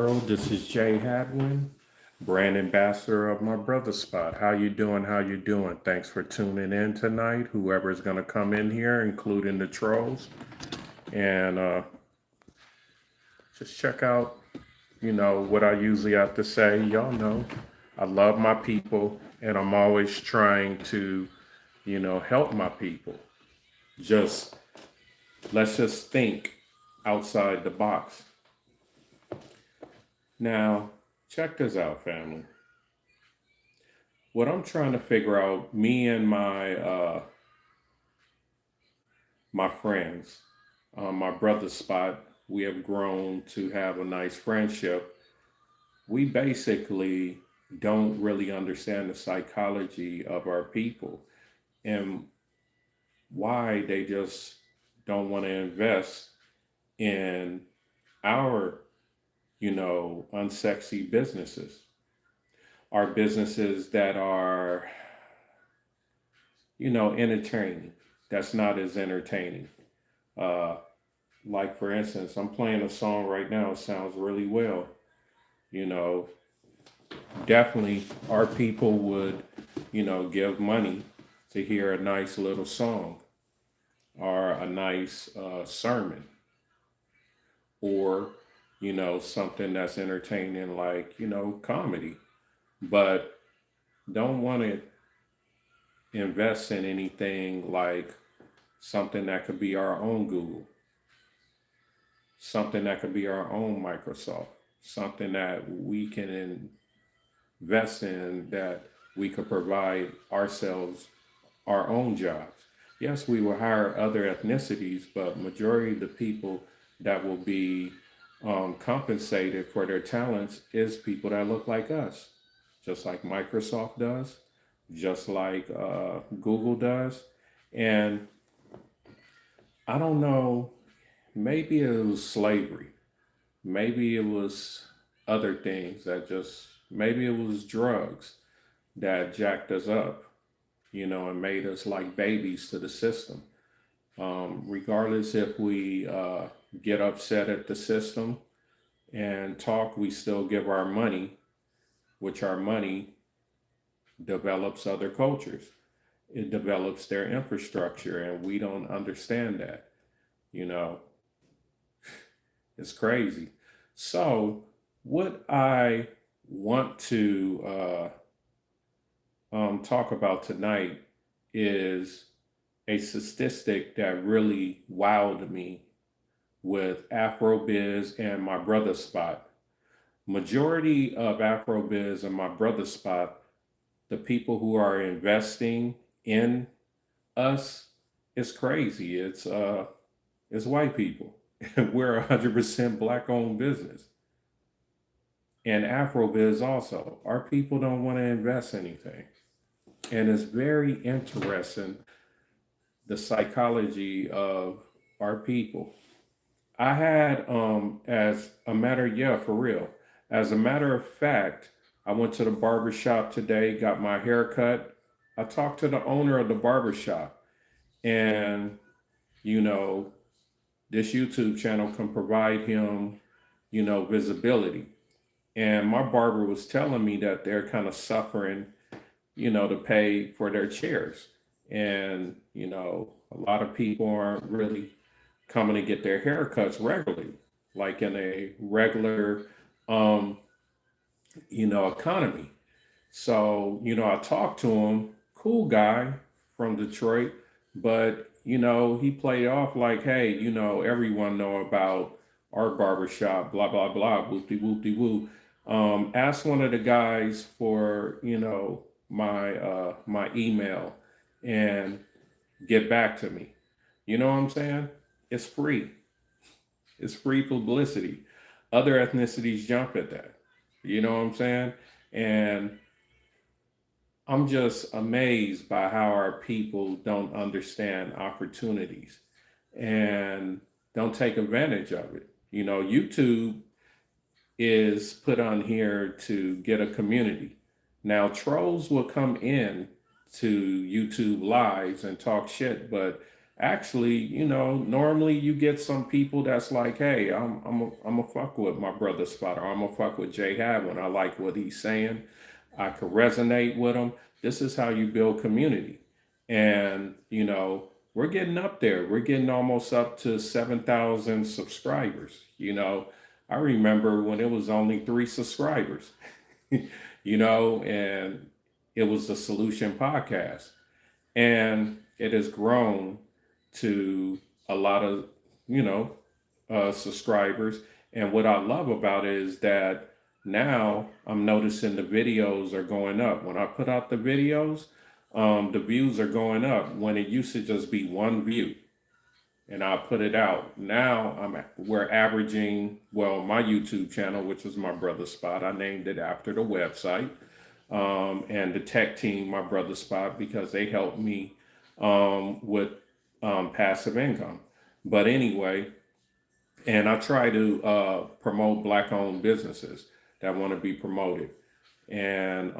World. This is Jay Hadwinn, brand ambassador of my brother spot. How you doing? How you doing? Thanks for tuning in tonight. Whoever's gonna come in here, including the trolls, and just check out, what I usually have to say. Y'all know I love my people, and I'm always trying to, help my people. Just let's just think outside the box. Now, check this out, family. What I'm trying to figure out, me and my friends, my brother spot, we have grown to have a nice friendship. We basically don't really understand the psychology of our people and why they just don't want to invest in our, unsexy businesses. Our businesses that are, entertaining. That's not as entertaining. Uh, like for instance, I'm playing a song right now. It sounds really well. You know, definitely our people would, give money to hear a nice little song or a nice sermon or, something that's entertaining like, comedy. But don't want to invest in anything like something that could be our own Google, something that could be our own Microsoft, something that we can invest in that we could provide ourselves our own jobs. Yes, we will hire other ethnicities, but majority of the people that will be compensated for their talents is people that look like us, just like Microsoft does, just like Google does. And I don't know, maybe it was slavery, maybe it was other things that just, maybe it was drugs that jacked us up, and made us like babies to the system. Regardless if we get upset at the system and talk, we still give our money, which our money develops other cultures. It develops their infrastructure, and we don't understand that. You know, it's crazy. So, what I want to talk about tonight is a statistic that really wowed me with Afrobiz and my brother spot. Majority of Afrobiz and my brother spot, the people who are investing in us, it's crazy. It's white people. We're 100% black owned business. And Afrobiz also. Our people don't want to invest anything. And it's very interesting the psychology of our people. I had as a matter, yeah, for real. As a matter of fact, I went to the barber shop today, got my hair cut. I talked to the owner of the barber shop, and you know, this YouTube channel can provide him, visibility. And my barber was telling me that they're kind of suffering, to pay for their chairs. And, a lot of people aren't really coming to get their haircuts regularly, like in a regular, um, economy. So, I talked to him, cool guy from Detroit, but, he played off like, hey, everyone know about our barbershop, blah, blah, blah, whoopty, whoopty, woo. Asked one of the guys for, my email and get back to me. You know what I'm saying? It's free. It's free publicity. Other ethnicities jump at that. You know what I'm saying? And I'm just amazed by how our people don't understand opportunities and don't take advantage of it. YouTube is put on here to get a community. Now, trolls will come in to YouTube lives and talk shit, but actually, normally you get some people that's like, hey, I'm a fuck with my brother Spot, or I'm a fuck with Jay Hadwinn. I like what he's saying. I could resonate with him. This is how you build community. And, we're getting up there. We're getting almost up to 7,000 subscribers. I remember when it was only 3 subscribers, and it was the Solution Podcast. And it has grown to a lot of, you know, subscribers. And what I love about it is that now I'm noticing the videos are going up. When I put out the videos, the views are going up. When it used to just be one view, and I put it out. Now we're averaging, well, my YouTube channel, which is my brother Spot. I named it after the website, and the tech team, my brother Spot, because they helped me with passive income. But anyway, and I try to promote Black-owned businesses that want to be promoted. And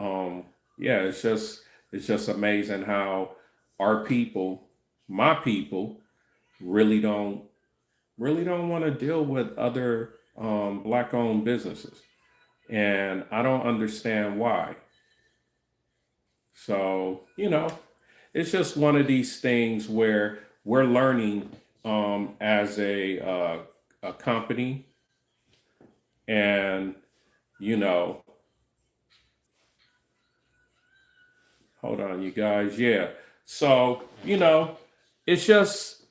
yeah, it's just amazing how our people, my people, really don't want to deal with other Black-owned businesses, and I don't understand why. So it's just one of these things where we're learning as a company, and you know, hold on, you guys, yeah. So it's just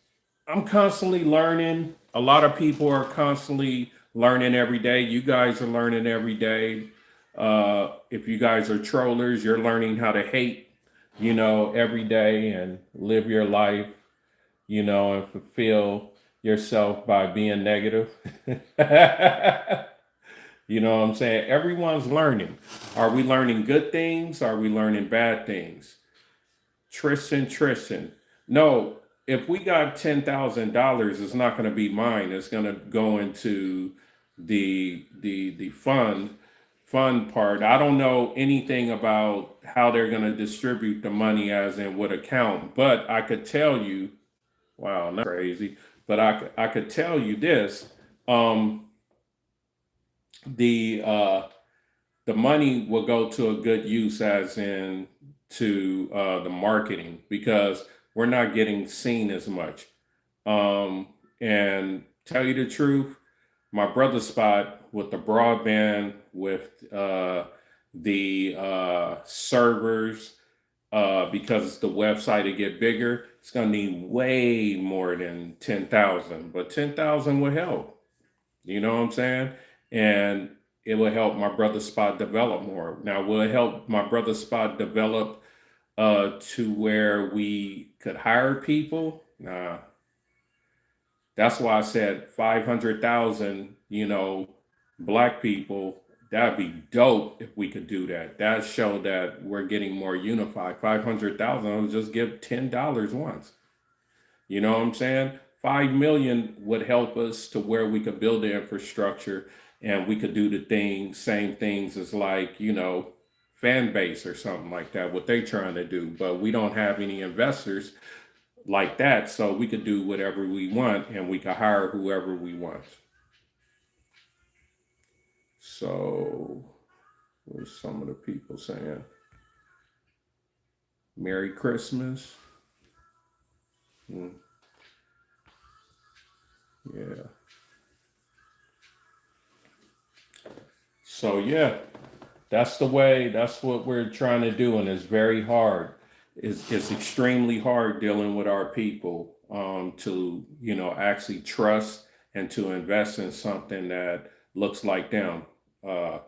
I'm constantly learning. A lot of people are constantly learning every day. You guys are learning every day. If you guys are trollers, you're learning how to hate, every day and live your life, and fulfill yourself by being negative. You know what I'm saying? Everyone's learning. Are we learning good things? Are we learning bad things? Tristan. No, if we got $10,000, it's not going to be mine. It's going to go into the fund part. I don't know anything about how they're going to distribute the money, as in what account, but I could tell you, wow, not crazy, but I could tell you this, um, the the money will go to a good use, as in to the marketing, because we're not getting seen as much. And tell you the truth, my brother Spot, with the broadband, with the servers, because the website to get bigger, it's gonna need way more than 10,000. But 10,000 would help. You know what I'm saying? And it will help my brother Spot develop more. Now, will it help my brother Spot develop to where we could hire people? Nah. That's why I said 500,000, Black people. That'd be dope if we could do that. That show that we're getting more unified. 500,000, I'll just give $10 once. You know what I'm saying? 5 million would help us to where we could build the infrastructure, and we could do same things as, like, fan base or something like that, what they trying to do. But we don't have any investors like that, so we could do whatever we want, and we could hire whoever we want. So, what's some of the people saying? Merry Christmas. Yeah. So yeah, that's the way. That's what we're trying to do, and it's very hard. It's extremely hard dealing with our people, to actually trust and to invest in something that looks like them. Uh,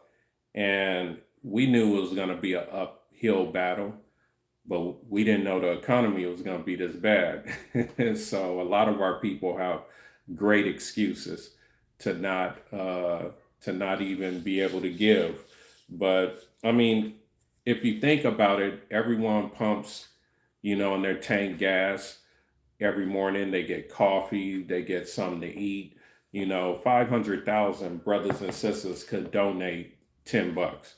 and we knew it was going to be an uphill battle, but we didn't know the economy was going to be this bad. So a lot of our people have great excuses to not even be able to give. But I mean, if you think about it, everyone pumps, in their tank gas every morning. They get coffee, they get something to eat. 500,000 brothers and sisters could donate $10,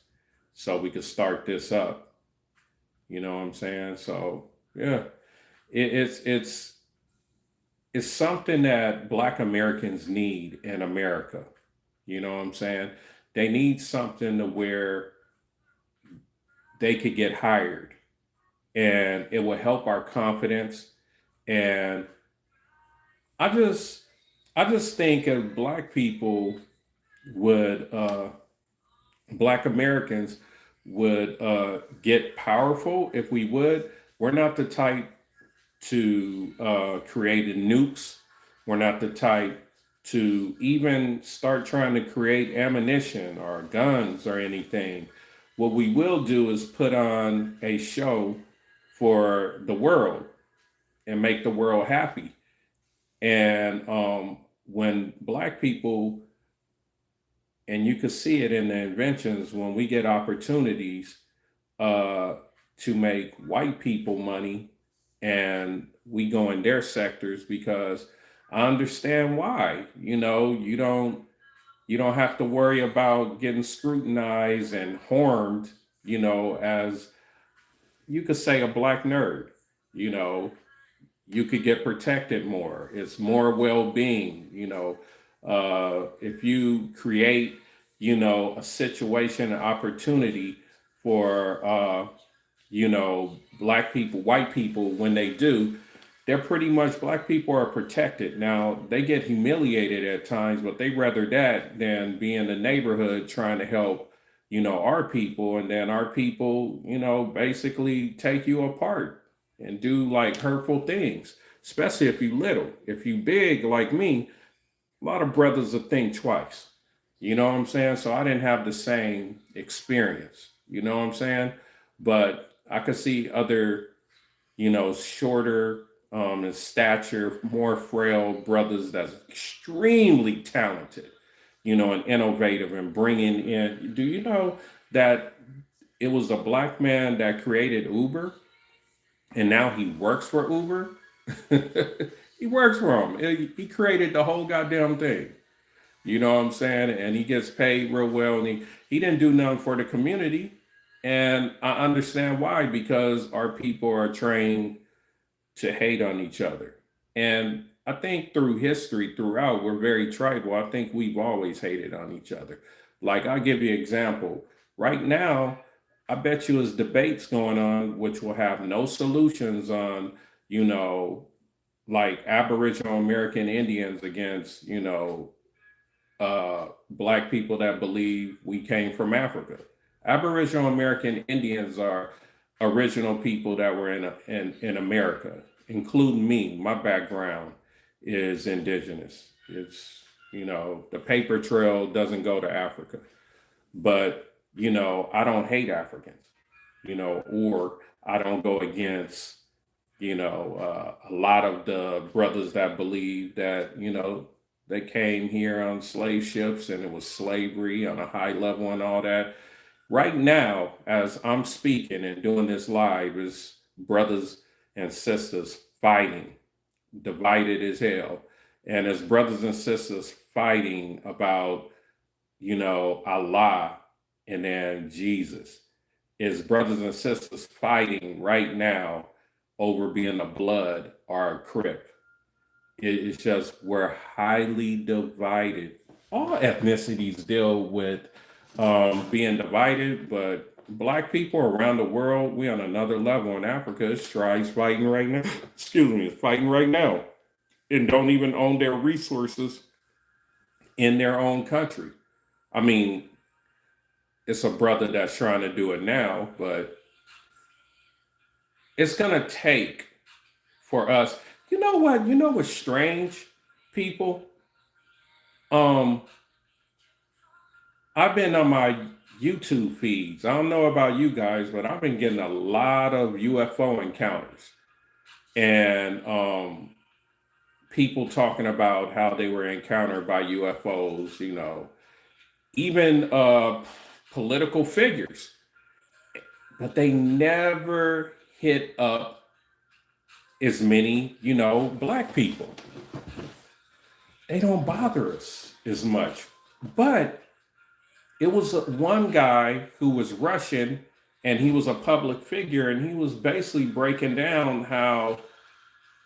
so we could start this up. You know what I'm saying? So yeah, it's it's something that Black Americans need in America. You know what I'm saying? They need something to where they could get hired, and it will help our confidence. And I just I just think if would Black Americans would get powerful if we would. We're not the type to create nukes. We're not the type to even start trying to create ammunition or guns or anything. What we will do is put on a show for the world and make the world happy. And when Black people, and you can see it in the inventions, when we get opportunities uh, to make white people money, and we go in their sectors, because I understand why. You don't have to worry about getting scrutinized and harmed, as you could say a Black nerd. You know, you could get protected more. It's more well-being. If you create, a situation, an opportunity for, Black people, white people, when they do, they're pretty much, Black people are protected. Now, they get humiliated at times, but they rather that than be in the neighborhood trying to help, our people. And then our people, basically take you apart and do like hurtful things, especially if you little. If you big like me, a lot of brothers will think twice. You know what I'm saying? So I didn't have the same experience. You know what I'm saying? But I could see other, shorter in stature, more frail brothers that's extremely talented, and innovative and bringing in. Do you know that it was a Black man that created Uber, and now he works for Uber? He works for him. He created the whole goddamn thing. You know what I'm saying? And he gets paid real well. And he didn't do nothing for the community. And I understand why, because our people are trained to hate on each other. And I think through history, throughout, we're very tribal. I think we've always hated on each other. Like, I'll give you an example. Right now, I bet you there's debates going on which will have no solutions on, you know, like Aboriginal American Indians against, Black people that believe we came from Africa. Aboriginal American Indians are original people that were in America, including me. My background is indigenous. It's, the paper trail doesn't go to Africa. But, I don't hate Africans, or I don't go against, a lot of the brothers that believe that, they came here on slave ships and it was slavery on a high level and all that. Right now, as I'm speaking and doing this live, is brothers and sisters fighting, divided as hell. And as brothers and sisters fighting about, Allah and then Jesus, is brothers and sisters fighting right now over being a blood or a crip. It's just we're highly divided. All ethnicities deal with being divided, but Black people around the world, we on another level. In Africa, it's tribes fighting right now. Excuse me, it's fighting right now, and don't even own their resources in their own country. I mean, it's a brother that's trying to do it now, but it's gonna take for us. You know what? You know what's strange, people? Um, I've been on my YouTube feeds. I don't know about you guys, but I've been getting a lot of UFO encounters and people talking about how they were encountered by UFOs, even political figures, but they never hit up as many, Black people. They don't bother us as much. But it was one guy who was Russian, and he was a public figure, and he was basically breaking down how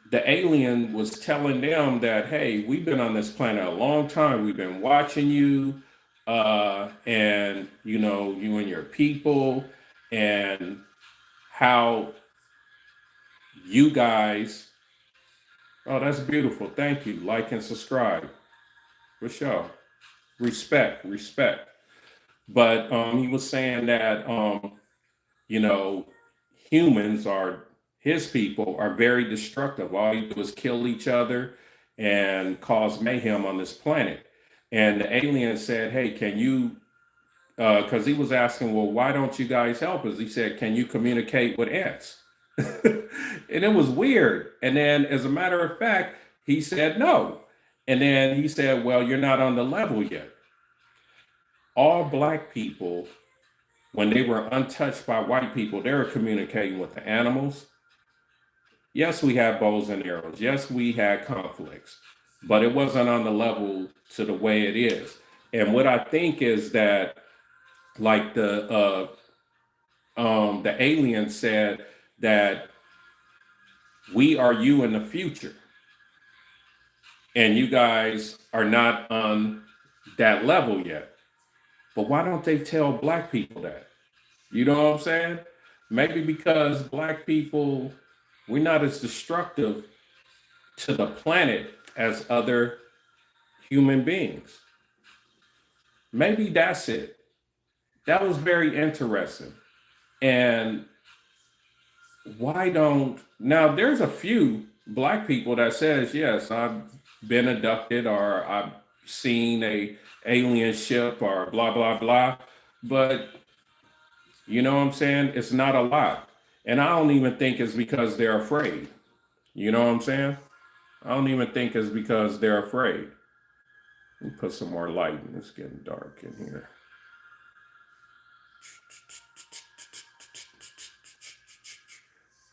the alien was telling them that, hey, we've been on this planet a long time. We've been watching you, and you and your people, and how you guys. Oh, that's beautiful. Thank you. Like and subscribe for sure. Respect, respect. But he was saying that you know, humans are his people are very destructive. All you do is kill each other and cause mayhem on this planet. And the alien said, "Hey, can you?" Because he was asking, "Well, why don't you guys help us?" He said, "Can you communicate with ants?" And it was weird. And then, as a matter of fact, he said no. And then he said, "Well, you're not on the level yet." All black people, when they were untouched by white people, they were communicating with the animals. Yes, we had bows and arrows. Yes, we had conflicts, but it wasn't on the level to the way it is. And what I think is that, like the alien said, that we are you in the future, and you guys are not on that level yet. But why don't they tell black people that? You know what I'm saying? Maybe because black people, we're not as destructive to the planet as other human beings. Maybe that's it. That was very interesting. And why don't now there's a few black people that says, yes, I've been abducted or I've seen a alien ship or blah blah blah. But you know what I'm saying? It's not a lot. And I don't even think it's because they're afraid. You know what I'm saying? I don't even think it's because they're afraid. Let me put some more light in. It's getting dark in here.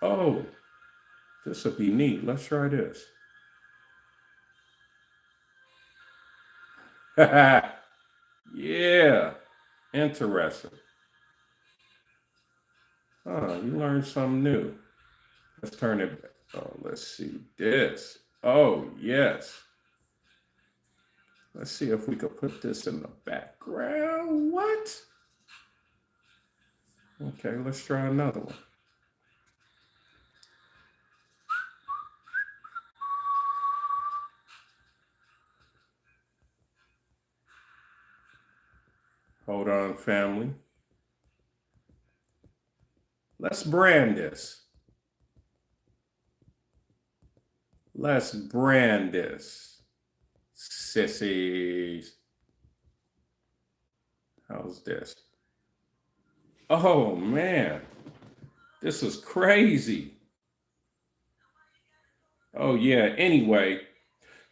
Oh, this would be neat. Let's try this. Yeah, interesting. Oh, you learned something new. Let's turn it back. Oh, let's see this. Oh, yes. Let's see if we could put this in the background. What? Okay, let's try another one. Hold on, family. Let's brand this. Let's brand this. Sissies. How's this? Oh, man. This is crazy. Oh, yeah. Anyway,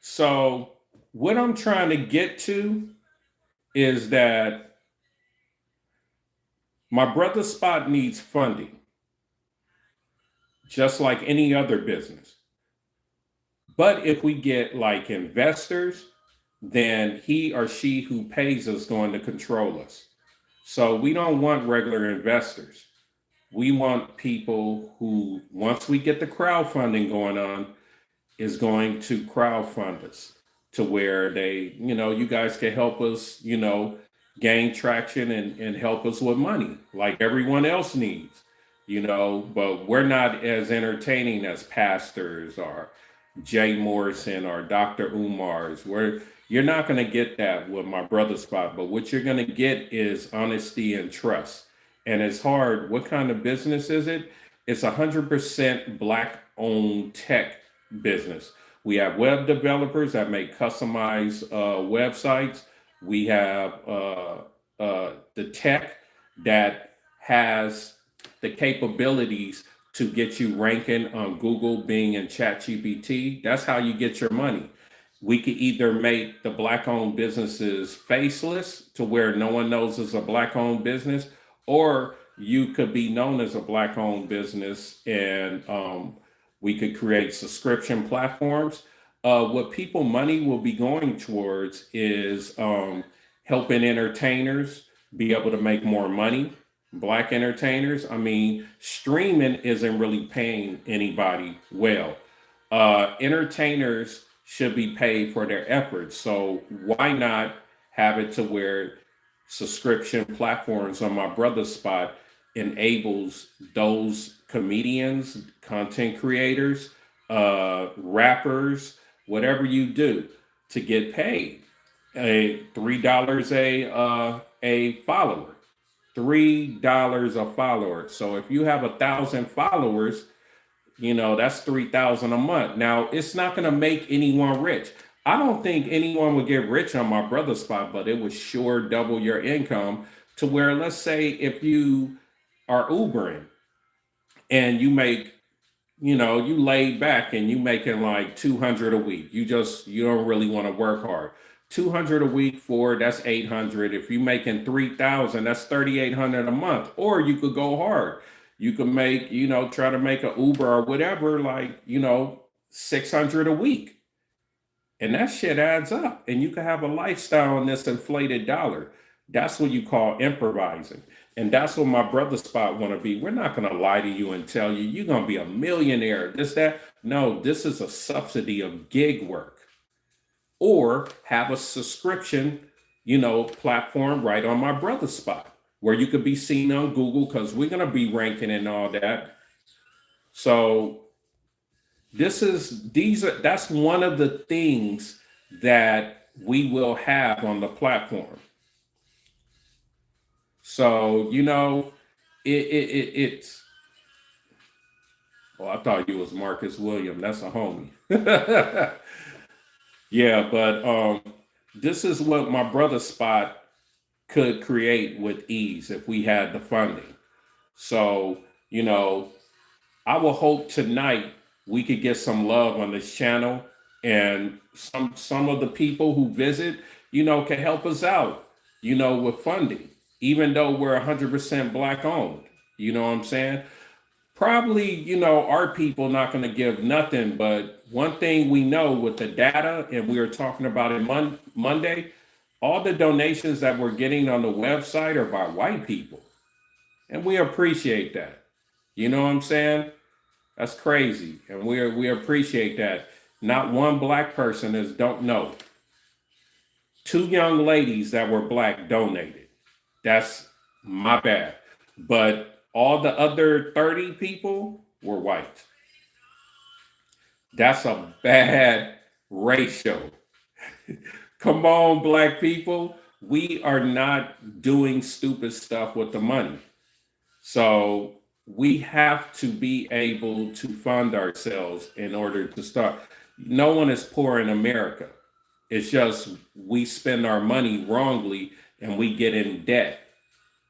so what I'm trying to get to is that my brother Spot needs funding, just like any other business. But if we get like investors, then he or she who pays us going to control us. So we don't want regular investors. We want people who, once we get the crowdfunding going on, is going to crowdfund us to where they, you guys can help us, gain traction and help us with money like everyone else needs, but we're not as entertaining as pastors or Jay Morrison or Dr. Umar's. You're not going to get that with my brother Spot, but what you're going to get is honesty and trust. And it's hard. What kind of business is it? It's 100% black owned tech business. We have web developers that make customized websites. We have the tech that has the capabilities to get you ranking on Google, Bing, and ChatGPT. That's how you get your money. We could either make the black owned businesses faceless to where no one knows it's a black owned business, or you could be known as a black owned business and we could create subscription platforms. What people money will be going towards is helping entertainers be able to make more money. Black entertainers. I mean, streaming isn't really paying anybody well. Entertainers should be paid for their efforts. So why not have it to where subscription platforms on my brother's spot enables those comedians, content creators, rappers, whatever you do to get paid a $3 a follower, $3 a follower. So if you have 1,000 followers, that's 3,000 a month. Now it's not going to make anyone rich. I don't think anyone would get rich on my brother's spot, but it would sure double your income to where, let's say, if you are Ubering and you make, you laid back and you making like 200 a week. You don't really want to work hard. 200 a week for that's 800. If you making 3,000, that's 3,800 a month. Or you could go hard. You could make, try to make an Uber or whatever, like, 600 a week. And that shit adds up. And you can have a lifestyle on this inflated dollar. That's what you call improvising. And that's what my brother spot want to be. We're not going to lie to you and tell you you're going to be a millionaire. This, that. No, this is a subsidy of gig work. Or have a subscription, platform right on my brother's spot where you could be seen on Google because we're going to be ranking and all that. So that's one of the things that we will have on the platform. So, it's, well, I thought you was Marcus William. That's a homie. Yeah, but this is what my brother spot could create with ease if we had the funding. So, I will hope tonight we could get some love on this channel and some of the people who visit, can help us out, with funding, even though we're 100% Black owned. You know what I'm saying? Probably, our people not going to give nothing, but one thing we know with the data, and we were talking about it Monday, all the donations that we're getting on the website are by white people. And we appreciate that. You know what I'm saying? That's crazy. And we appreciate that. Not one Black person don't know. 2 young ladies that were Black donated. That's my bad. But all the other 30 people were white. That's a bad ratio. Come on, Black people. We are not doing stupid stuff with the money. So we have to be able to fund ourselves in order to start. No one is poor in America. It's just we spend our money wrongly and we get in debt.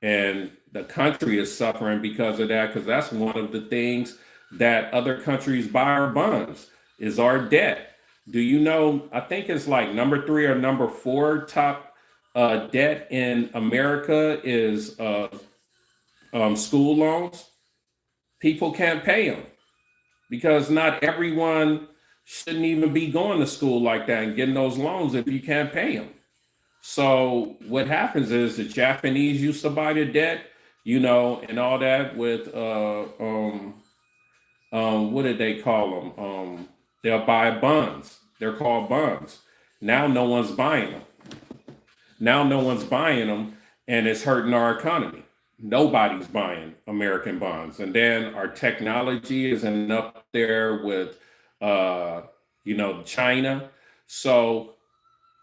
And the country is suffering because of that, because that's one of the things that other countries buy our bonds is our debt. Do you know, I think it's like number 3 or number 4 top debt in America is school loans. People can't pay them because not everyone shouldn't even be going to school like that and getting those loans if you can't pay them. So what happens is the Japanese used to buy the debt, and all that with what did they call them? They'll buy bonds. They're called bonds. Now no one's buying them. And it's hurting our economy. Nobody's buying American bonds. And then our technology isn't up there with China. So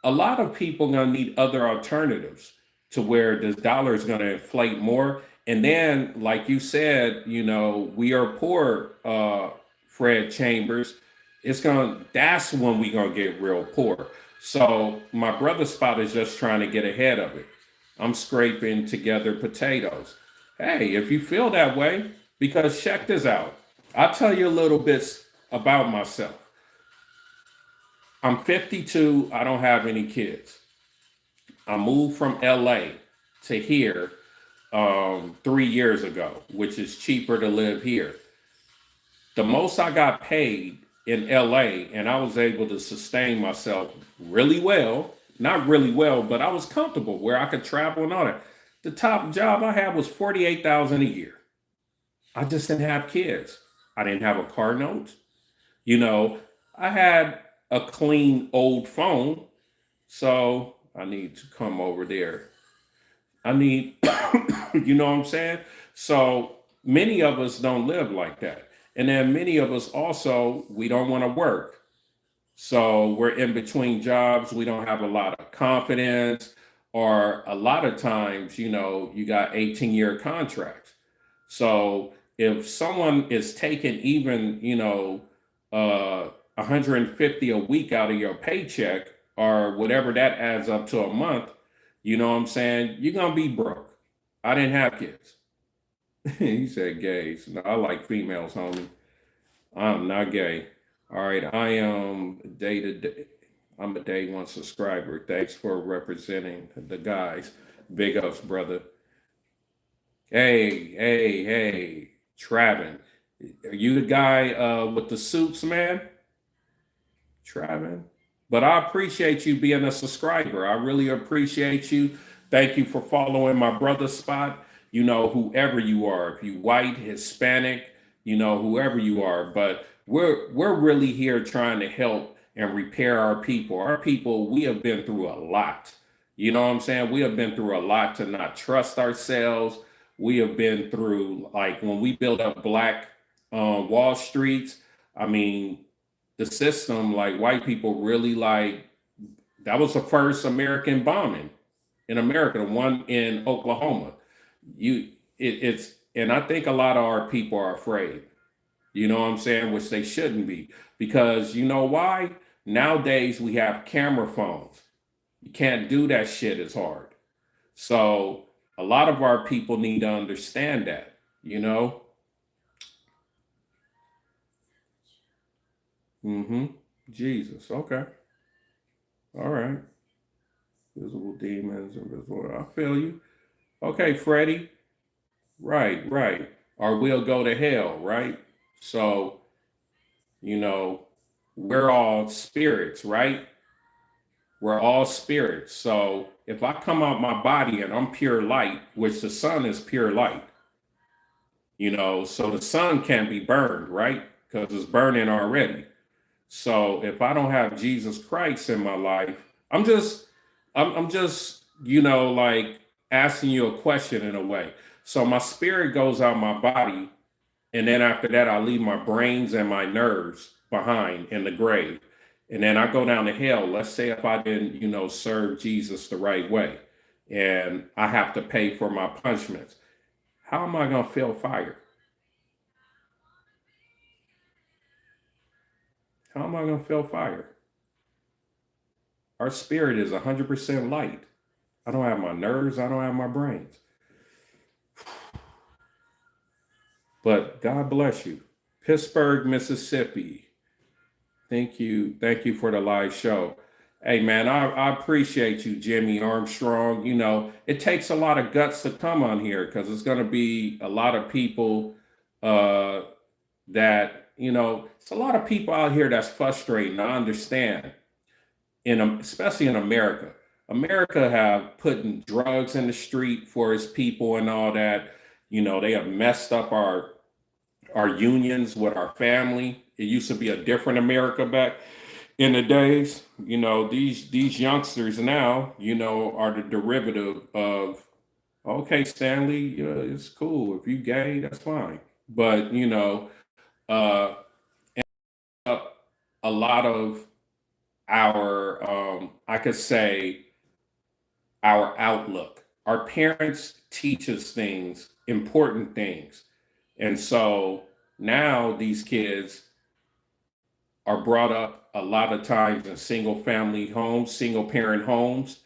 a lot of people are going to need other alternatives to where this dollar is going to inflate more. And then, like you said, we are poor, Fred Chambers. That's when we're going to get real poor. So my brother spot is just trying to get ahead of it. I'm scraping together potatoes. Hey, if you feel that way, because check this out. I'll tell you a little bit about myself. I'm 52. I don't have any kids. I moved from LA to here 3 years ago, which is cheaper to live here. The most I got paid in LA, and I was able to sustain myself really well. Not really well, but I was comfortable where I could travel and all that. The top job I had was $48,000 a year. I just didn't have kids. I didn't have a car note. I had a clean old phone, so I need to come over there. I need, you know what I'm saying? So many of us don't live like that. And then many of us also, we don't want to work. So we're in between jobs. We don't have a lot of confidence, or a lot of times, you got 18-year contracts. So if someone is taking even, 150 a week out of your paycheck, or whatever that adds up to a month, you know what I'm saying? You're going to be broke. I didn't have kids. He said gays. No, I like females, homie. I'm not gay. All right, I am day to day. I'm a day one subscriber. Thanks for representing the guys. Big ups, brother. Hey, Travin. Are you the guy with the suits, man? Travin. But I appreciate you being a subscriber. I really appreciate you. Thank you for following my brother spot. Whoever you are, if you white, Hispanic, whoever you are. But we're really here trying to help and repair our people. Our people, we have been through a lot. You know what I'm saying? We have been through a lot to not trust ourselves. We have been through, like, when we built up Black Wall Streets. I mean, the system, like, white people really, like, that was the first American bombing in America, the one in Oklahoma. It's, and I think a lot of our people are afraid. You know what I'm saying? Which they shouldn't be, because you know why? Nowadays we have camera phones. You can't do that shit as hard. So a lot of our people need to understand that, you know? Mm-hmm. Jesus. Okay. All right. Visible demons, invisible. I feel you. Okay, Freddie. Right, right. Or we'll go to hell, right? So, you know, we're all spirits, right? We're all spirits. So if I come out my body and I'm pure light, which the sun is pure light, so the sun can't be burned, right? Because it's burning already. So if I don't have Jesus Christ in my life, I'm just, like, asking you a question in a way. So my spirit goes out my body, and then after that, I leave my brains and my nerves behind in the grave. And then I go down to hell. Let's say if I didn't, serve Jesus the right way, and I have to pay for my punishments. How am I going to feel fire? How am I going to feel fire? Our spirit is 100% light. I don't have my nerves. I don't have my brains. But God bless you. Pittsburgh, Mississippi. Thank you. Thank you for the live show. Hey, man, I appreciate you, Jimmy Armstrong. It takes a lot of guts to come on here, because it's going to be a lot of people uh, that, it's a lot of people out here that's frustrating. I understand, especially in America. America have putting drugs in the street for its people and all that. They have messed up our unions with our family. It used to be a different America back in the days. These youngsters now, are the derivative of, okay, Stanley, yeah, it's cool. If you gay, that's fine. But uh, a lot of our, I could say, our outlook. Our parents teach us things, important things. And so now these kids are brought up a lot of times in single family homes, single parent homes,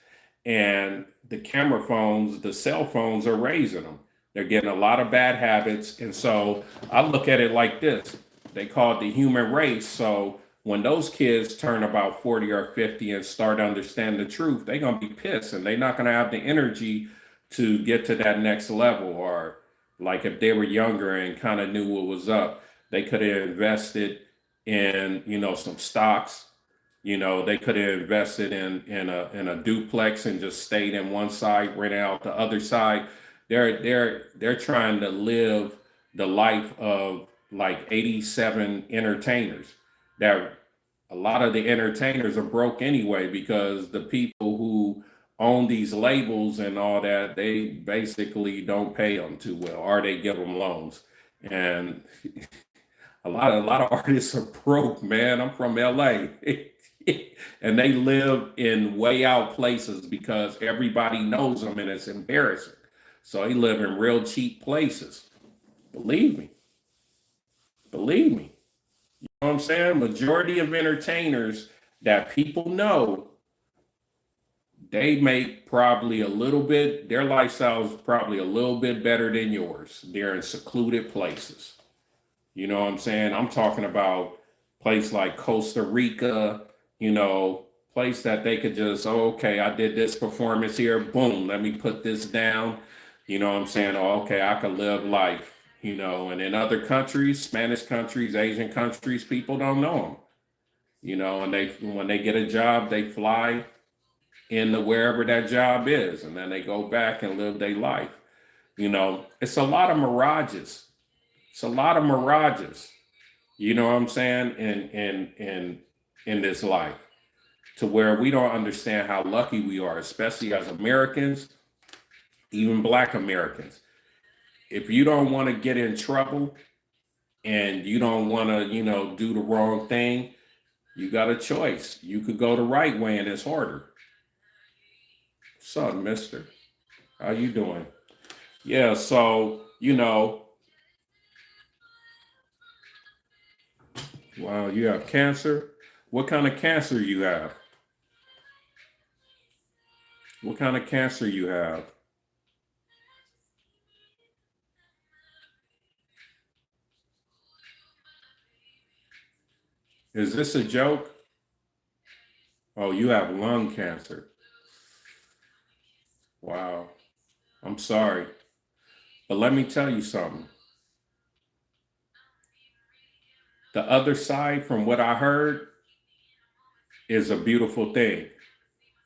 and the camera phones, the cell phones are raising them. They're getting a lot of bad habits. And so I look at it like this. They call it the human race. So when those kids turn about 40 or 50 and start to understand the truth, they're going to be pissed, and they're not going to have the energy to get to that next level. Or, like, if they were younger and kind of knew what was up, they could have invested in, some stocks. They could have invested in a duplex and just stayed in one side, rent out the other side. They're trying to live the life of, like, 87 entertainers that A lot of the entertainers are broke anyway because the people who own these labels and all that, they basically don't pay them too well, or they give them loans. And a lot of artists are broke, man. I'm from LA. And they live in way out places because everybody knows them and it's embarrassing. So they live in real cheap places. Believe me. Believe me. You know what I'm saying? Majority of entertainers that people know, they make probably a little bit, their lifestyle is probably a little bit better than yours. They're in secluded places. You know what I'm saying? I'm talking about place like Costa Rica, place that they could just, oh, okay, I did this performance here, boom, let me put this down. You know what I'm saying? Oh, okay, I could live life, and in other countries, Spanish countries, Asian countries, people don't know them. And when they get a job, they fly into wherever that job is, and then they go back and live their life. It's a lot of mirages. It's a lot of mirages. You know what I'm saying? In this life, to where we don't understand how lucky we are, especially as Americans, even Black Americans. If you don't want to get in trouble and you don't want to, do the wrong thing, you got a choice. You could go the right way and it's harder. What's up, mister? How you doing? Yeah, so, wow, you have cancer? What kind of cancer you have? What kind of cancer you have? Is this a joke? Oh, you have lung cancer. Wow. I'm sorry. But let me tell you something. The other side, from what I heard, is a beautiful thing.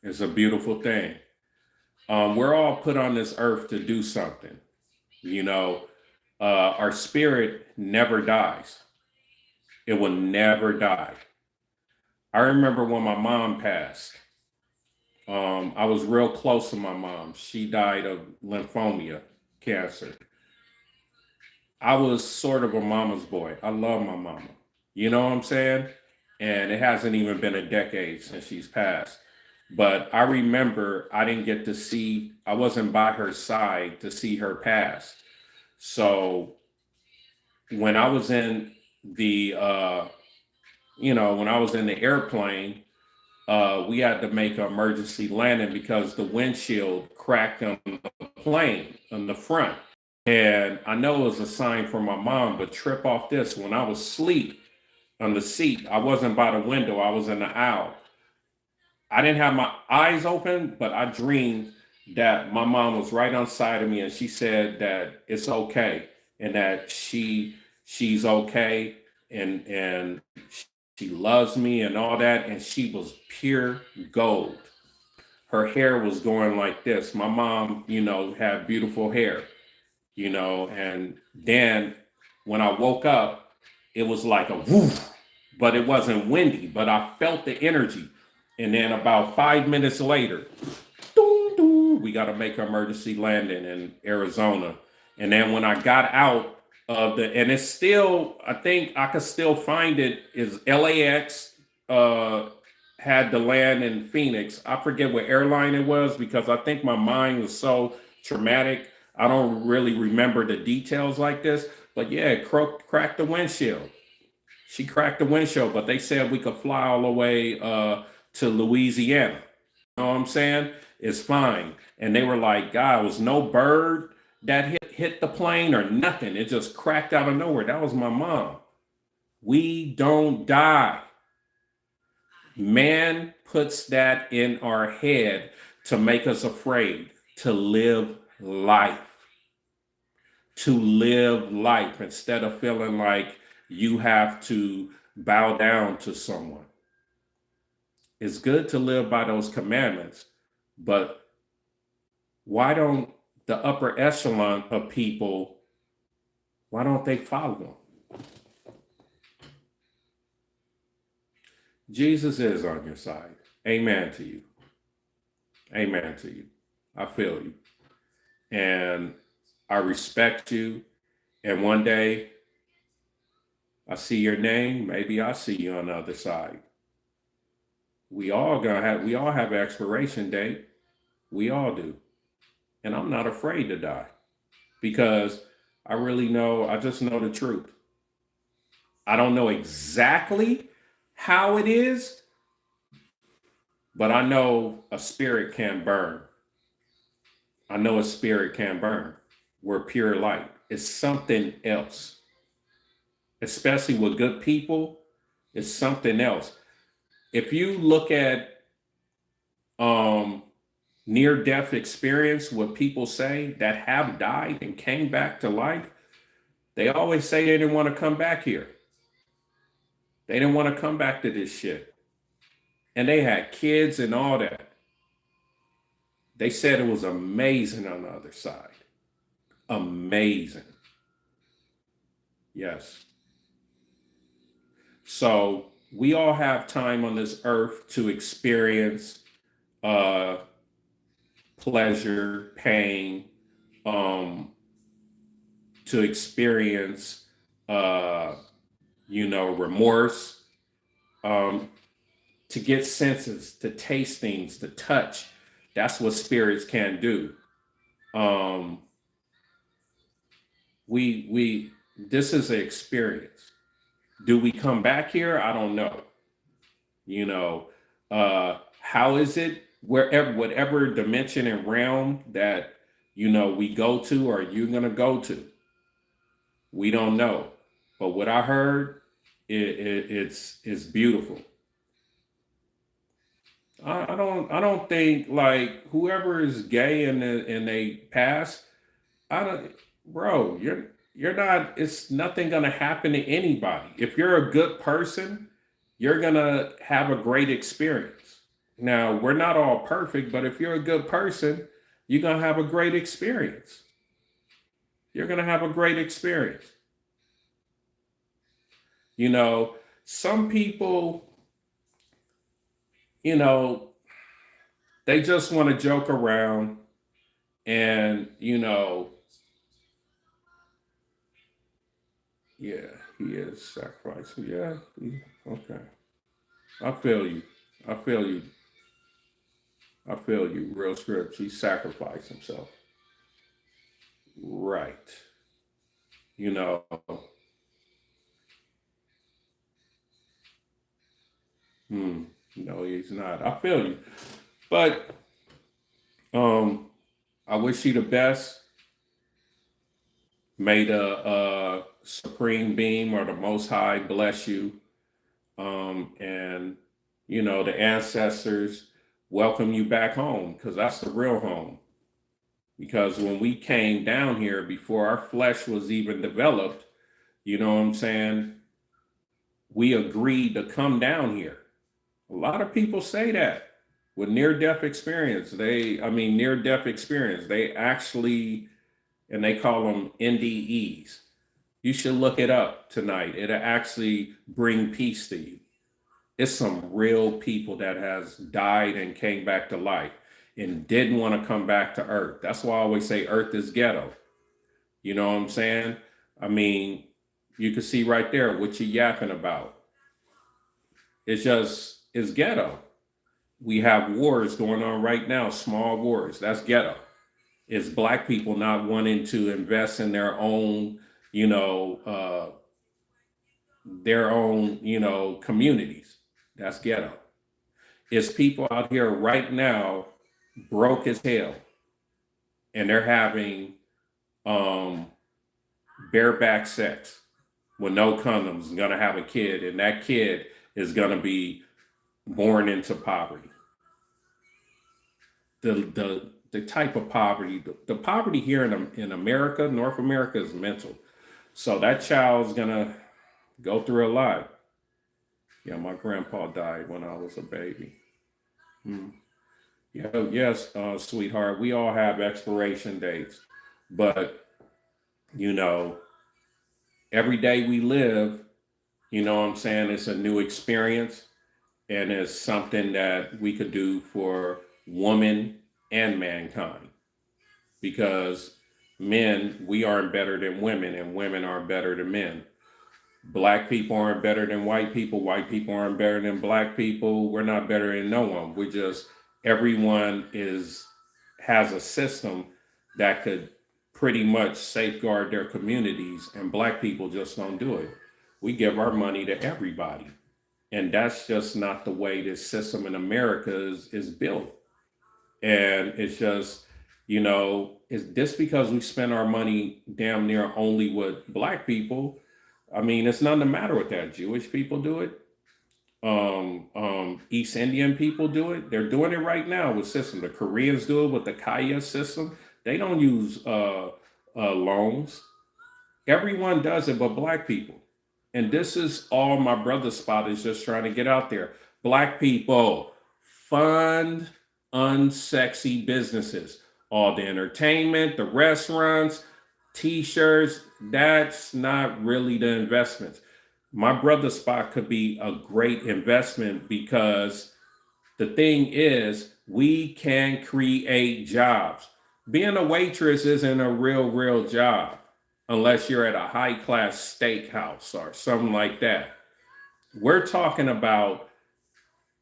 It's a beautiful thing. We're all put on this earth to do something. You know, our spirit never dies. It will never die. I remember when my mom passed. I was real close to my mom. She died of lymphoma, cancer. I was sort of a mama's boy. I love my mama. You know what I'm saying? And it hasn't even been a decade since she's passed. But I remember I didn't get to see, I wasn't by her side to see her pass. So when I was in the, when I was in the airplane, we had to make an emergency landing because the windshield cracked on the plane on the front. And I know it was a sign from my mom, but trip off this. When I was asleep on the seat, I wasn't by the window, I was in the aisle. I didn't have my eyes open, but I dreamed that my mom was right on side of me and she said that it's okay and that she's okay and she loves me and all that. And she was pure gold. Her hair was going like this. My mom, had beautiful hair, and then when I woke up, it was like a woof, but it wasn't windy, but I felt the energy. And then about 5 minutes later, doo, doo, we got to make an emergency landing in Arizona. And then when I got out of and it's still, I think I could still find it, is LAX had to land in Phoenix. I forget what airline it was because I think my mind was so traumatic. I don't really remember the details like this, but yeah, it cracked the windshield. She cracked the windshield, but they said we could fly all the way to Louisiana. You know what I'm saying? It's fine. And they were like, God, it was no bird that hit the plane or nothing. It just cracked out of nowhere. That was my mom. We don't die. Man puts that in our head to make us afraid to live life. To live life instead of feeling like you have to bow down to someone. It's good to live by those commandments, but why don't the upper echelon of people, why don't they follow them? Jesus is on your side. Amen to you. Amen to you. I feel you. And I respect you. And one day I see your name, maybe I see you on the other side. We all have an expiration date. We all do. And I'm not afraid to die because I just know the truth. I don't know exactly how it is, but I know a spirit can burn. I know a spirit can burn. We're pure light. It's something else, especially with good people. It's something else. If you look at um, near death experience, what people say that have died and came back to life, they always say they didn't want to come back here. They didn't want to come back to this shit. And they had kids and all that. They said it was amazing on the other side. Amazing. Yes. So we all have time on this earth to experience uh, pleasure, pain, um, to experience, uh, remorse, um, to get senses, to taste things, to touch. That's what spirits can do. Um, we this is an experience. Do we come back here? I don't know. You know, how is it wherever, whatever dimension and realm that we go to or you're gonna go to? We don't know. But what I heard, it's beautiful. I don't think like whoever is gay and they pass. I don't, bro. You're not. It's nothing gonna happen to anybody. If you're a good person, you're gonna have a great experience. Now we're not all perfect, but if you're a good person, you're gonna have a great experience. You're gonna have a great experience. You know, some people, you know, they just want to joke around and yeah, he is sacrificing. Yeah, okay. I feel you. I feel you. I feel you. Real scripts. He sacrificed himself. Right. You know. Hmm. No, he's not. I feel you. But um, I wish you the best. May the supreme being or the Most High bless you. And the ancestors welcome you back home because that's the real home. Because when we came down here before our flesh was even developed, you know what I'm saying? We agreed to come down here. A lot of people say that with near death experience. Near death experience. They actually, and they call them NDEs. You should look it up tonight. It'll actually bring peace to you. It's some real people that has died and came back to life and didn't want to come back to earth. That's why I always say earth is ghetto. You know what I'm saying? I mean, you can see right there what you're yapping about. It's ghetto. We have wars going on right now, small wars. That's ghetto. It's black people not wanting to invest in you know, uh, communities. That's ghetto. It's people out here right now broke as hell, and they're having um, bareback sex with no condoms. Gonna have a kid, and that kid is gonna be born into poverty. The type of poverty, the poverty here in America, North America, is mental. So that child's gonna go through a lot. Yeah, my grandpa died when I was a baby. Hmm. Yeah, yes, sweetheart. We all have expiration dates, but you know, every day we live, you know what I'm saying, it's a new experience. and it's something that we could do for woman and mankind, because men, we aren't better than women, and women aren't better than men. Black people aren't better than white people aren't better than black people, we're not better than no one. We just, everyone is, has a system that could pretty much safeguard their communities, and black people just don't do it. We give our money to everybody, and that's just not the way this system in America is built. And it's just, is this because we spend our money damn near only with black people? I mean, it's nothing the matter with that. Jewish people do it. East Indian people do it. They're doing it right now with system. The Koreans do it with the Kaya system. They don't use loans. Everyone does it but black people. And this is all my brother spot is just trying to get out there. Black people, fund unsexy businesses. All the entertainment, the restaurants, t-shirts, that's not really the investments. My brother spot could be a great investment, because the thing is, we can create jobs. Being a waitress isn't a real job unless you're at a high class steakhouse or something like that. We're talking about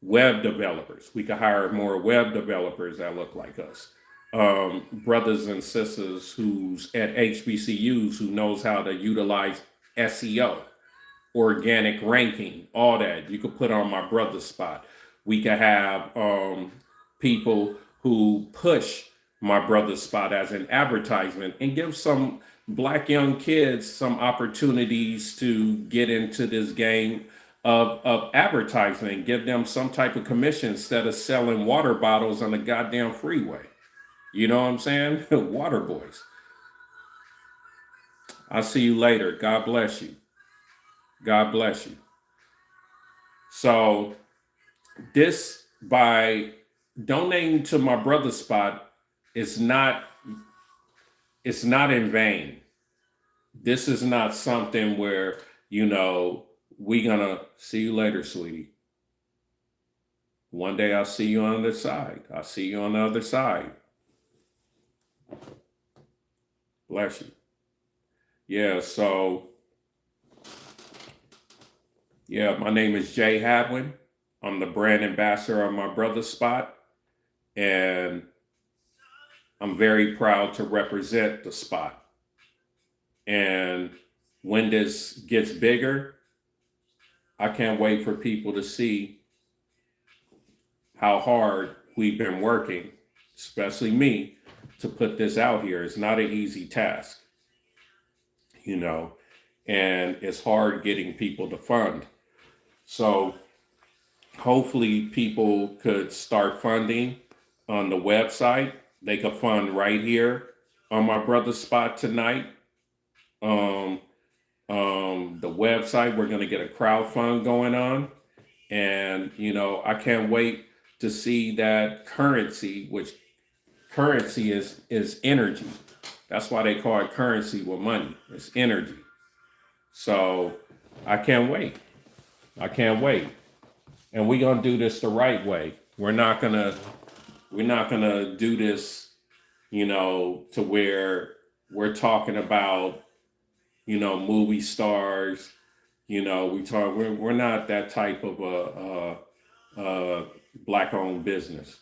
web developers. We could hire more web developers that look like us. Brothers and sisters who's at HBCUs who knows how to utilize SEO, organic ranking, all that. You could put on my brother spot. We could have people who push my brother spot as an advertisement and give some black young kids some opportunities to get into this game of advertising, give them some type of commission instead of selling water bottles on the goddamn freeway. You know what I'm saying? Water boys. I'll see you later. God bless you. God bless you. So this, by donating to my brother spot, it's not in vain. This is not something where, we gonna see you later, sweetie. One day I'll see you on the other side. I'll see you on the other side. Bless you. Yeah, so my name is Jay Hadwinn. I'm the brand ambassador of my brother spot, and I'm very proud to represent the spot. And when this gets bigger, I can't wait for people to see how hard we've been working, especially me, to put this out here. It's not an easy task, and it's hard getting people to fund. So hopefully people could start funding on the website. They could fund right here on my brother's spot tonight. The website, we're going to get a crowd fund going on. And, I can't wait to see that currency, which currency is energy. That's why they call it currency with money. It's energy. So I can't wait. And we're going to do this the right way. We're not going to do this, to where we're talking about, movie stars. We're not that type of a black owned business.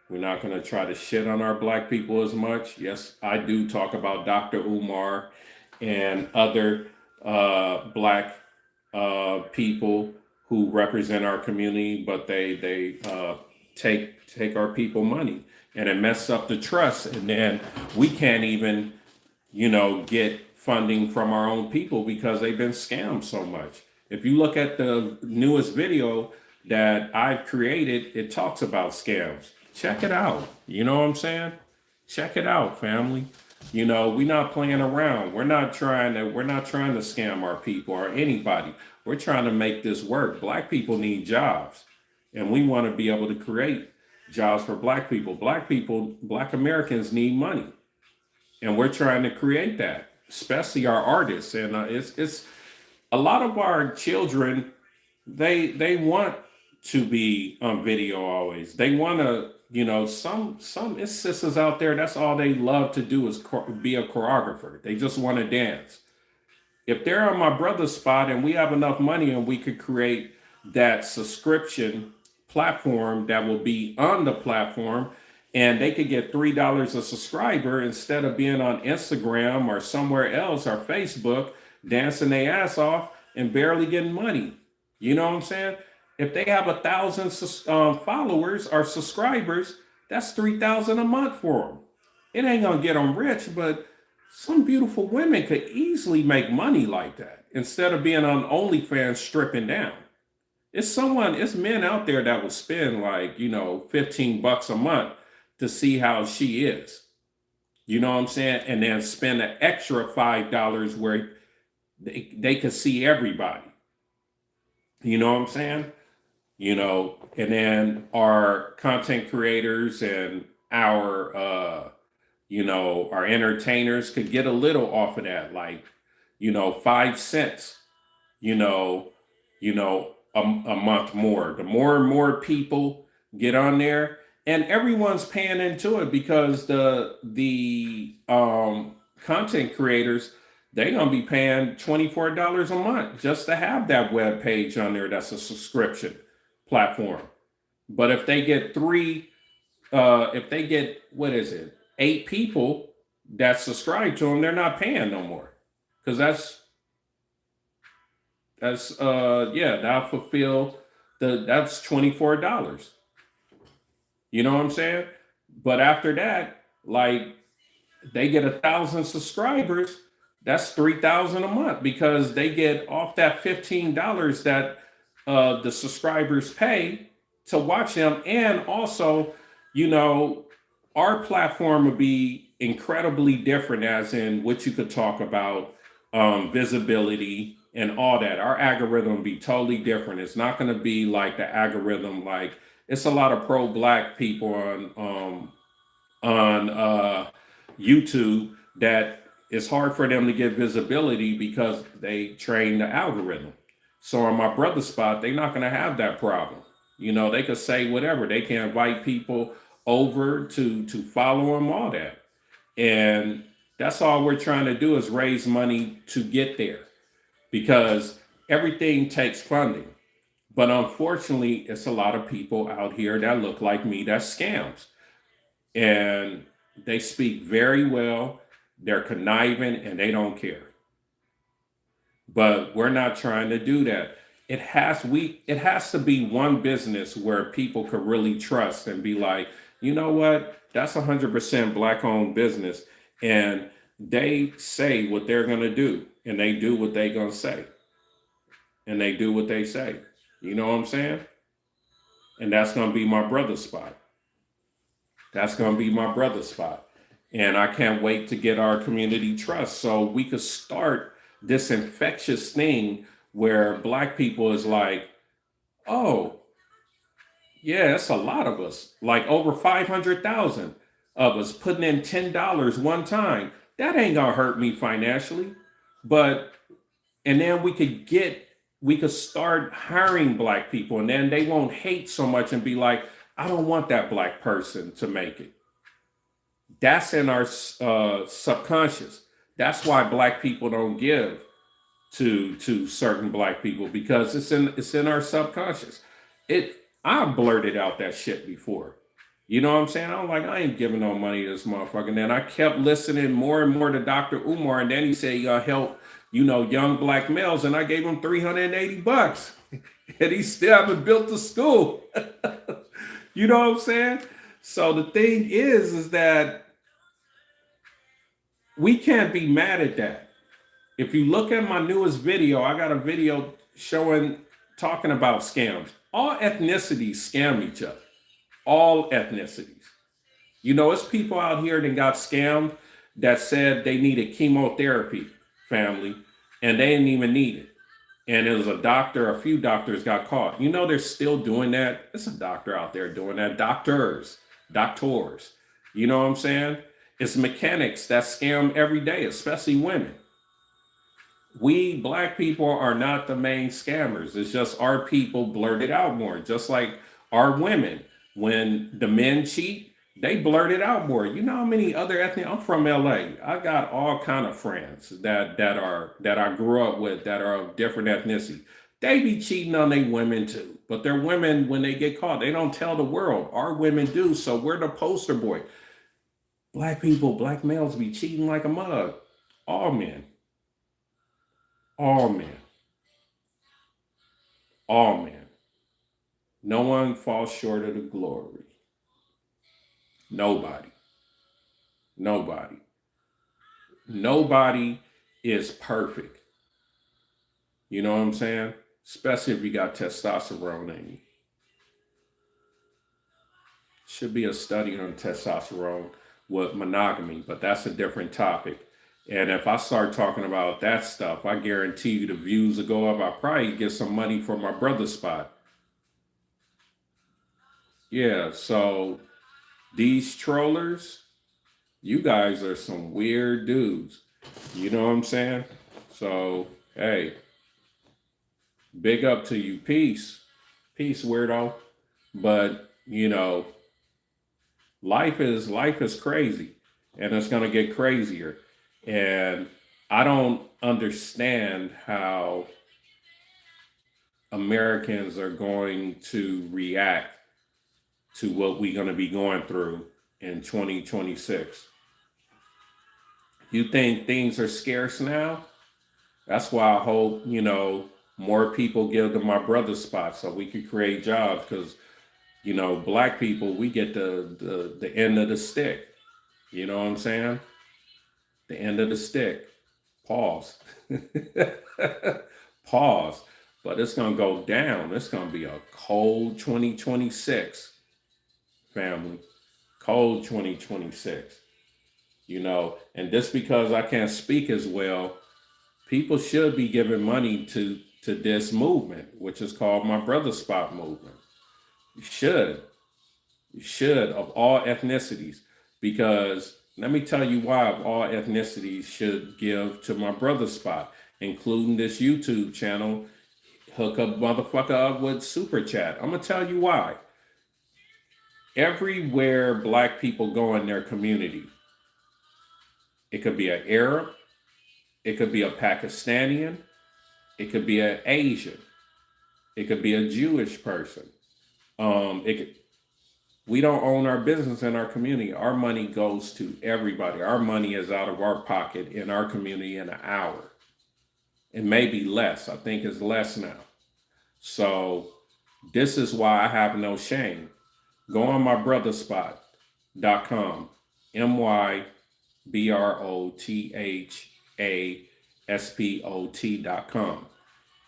We're not going to try to shit on our black people as much. Yes, I do talk about Dr. Umar and other black people who represent our community, but they take our people money, and it messes up the trust, and then we can't even get funding from our own people because they've been scammed so much. If you look at the newest video that I've created, it talks about scams. Check it out. You know what I'm saying? Check it out, family. We're not playing around. We're not trying to scam our people or anybody. We're trying to make this work. Black people need jobs, and we want to be able to create jobs for black people. Black Americans need money, and we're trying to create that, especially our artists. And it's a lot of our children, they want to be on video always. They want to, some it's sisters out there, that's all they love to do is be a choreographer. They just want to dance. If they're on my brother's spot and we have enough money and we could create that subscription platform that will be on the platform, and they could get $3 a subscriber instead of being on Instagram or somewhere else or Facebook dancing their ass off and barely getting money. You know what I'm saying? If they have 1,000 followers or subscribers, that's 3,000 a month for them. It ain't gonna get them rich, but some beautiful women could easily make money like that instead of being on OnlyFans stripping down. It's men out there that will spend like, $15 a month to see how she is. You know what I'm saying? And then spend an extra $5 where they could see everybody. You know what I'm saying? And then our content creators and our entertainers could get a little off of that, like, 5 cents, a month more. The more and more people get on there, and everyone's paying into it because the content creators, they're gonna be paying $24 a month just to have that web page on there. That's a subscription platform. But if they get what is it, 8 people that subscribe to them, they're not paying no more, because that'll fulfill that's $24. You know what I'm saying? But after that, like, they get 1,000 subscribers, that's 3,000 a month, because they get off that $15 that the subscribers pay to watch them. And also, our platform would be incredibly different, as in what you could talk about, visibility and all that. Our algorithm would be totally different. It's not going to be like the algorithm, like, it's a lot of pro-black people on YouTube that it's hard for them to get visibility because they train the algorithm. So on my brother's spot, they're not going to have that problem. They could say whatever. They can invite people over to follow them, all that. And that's all we're trying to do, is raise money to get there, because everything takes funding. But unfortunately, it's a lot of people out here that look like me, that's scams. And they speak very well, they're conniving, and they don't care. But we're not trying to do that. It has to be one business where people could really trust and be like, you know what, that's 100% black owned business, and they say what they're gonna do, and they do what they're gonna say, and they do what they say. You know what I'm saying? And that's gonna be my brother's spot. That's gonna be my brother's spot. And I can't wait to get our community trust so we could start this infectious thing where black people is like, oh, yeah, it's a lot of us, like over 500,000 of us putting in $10 one time. That ain't gonna hurt me financially. And then we could start hiring black people, and then they won't hate so much and be like, I don't want that black person to make it. That's in our subconscious. That's why black people don't give to certain black people, because it's in our subconscious. I blurted out that shit before. You know what I'm saying? I'm like, I ain't giving no money to this motherfucker. And then I kept listening more and more to Dr. Umar, and then he said, help, young black males, and I gave him $380, and he still haven't built the school. You know what I'm saying? So the thing is that we can't be mad at that. If you look at my newest video, I got a video talking about scams. All ethnicities scam each other. All ethnicities. It's people out here that got scammed that said they needed chemotherapy, family, and they didn't even need it. And it was a few doctors got caught. They're still doing that. It's a doctor out there doing that. Doctors. You know what I'm saying? It's mechanics that scam every day, especially women. We black people are not the main scammers. It's just our people blurt it out more. Just like our women, when the men cheat, they blurt it out more. You know how many other ethnic? I'm from LA. I got all kind of friends that I grew up with that are of different ethnicity. They be cheating on their women too, but their women, when they get caught, they don't tell the world. Our women do, so we're the poster boy. Black people, black males be cheating like a mug. All men, all men, all men. No one falls short of the glory. Nobody. Nobody. Nobody is perfect. You know what I'm saying? Especially if you got testosterone in you. Should be a study on testosterone with monogamy, but that's a different topic. And if I start talking about that stuff, I guarantee you the views will go up. I probably get some money from my brother spot. Yeah, so these trollers, you guys are some weird dudes. You know what I'm saying? So, hey, big up to you. Peace. Peace, weirdo. But, life is crazy and it's going to get crazier. And I don't understand how Americans are going to react to what we're going to be going through in 2026. You think things are scarce now? That's why I hope, more people give to my brother's spot so we could create jobs because, black people, we get the end of the stick. You know what I'm saying? The end of the stick. Pause. Pause. But it's going to go down. It's going to be a cold 2026, family. Cold 2026. And just because I can't speak as well, people should be giving money to this movement, which is called my brother spot movement. You should. You should, of all ethnicities. Because let me tell you why of all ethnicities should give to my brother spot, including this YouTube channel. Hook a motherfucker up with super chat. I'm gonna tell you why. Everywhere black people go in their community, it could be an Arab, it could be a Pakistani, it could be an Asian, it could be a Jewish person. We don't own our business in our community. Our money goes to everybody. Our money is out of our pocket in our community in an hour. It may be less. I think it's less now. So this is why I have no shame. Go on mybrotherspot.com, MYBROTHASPOT.com,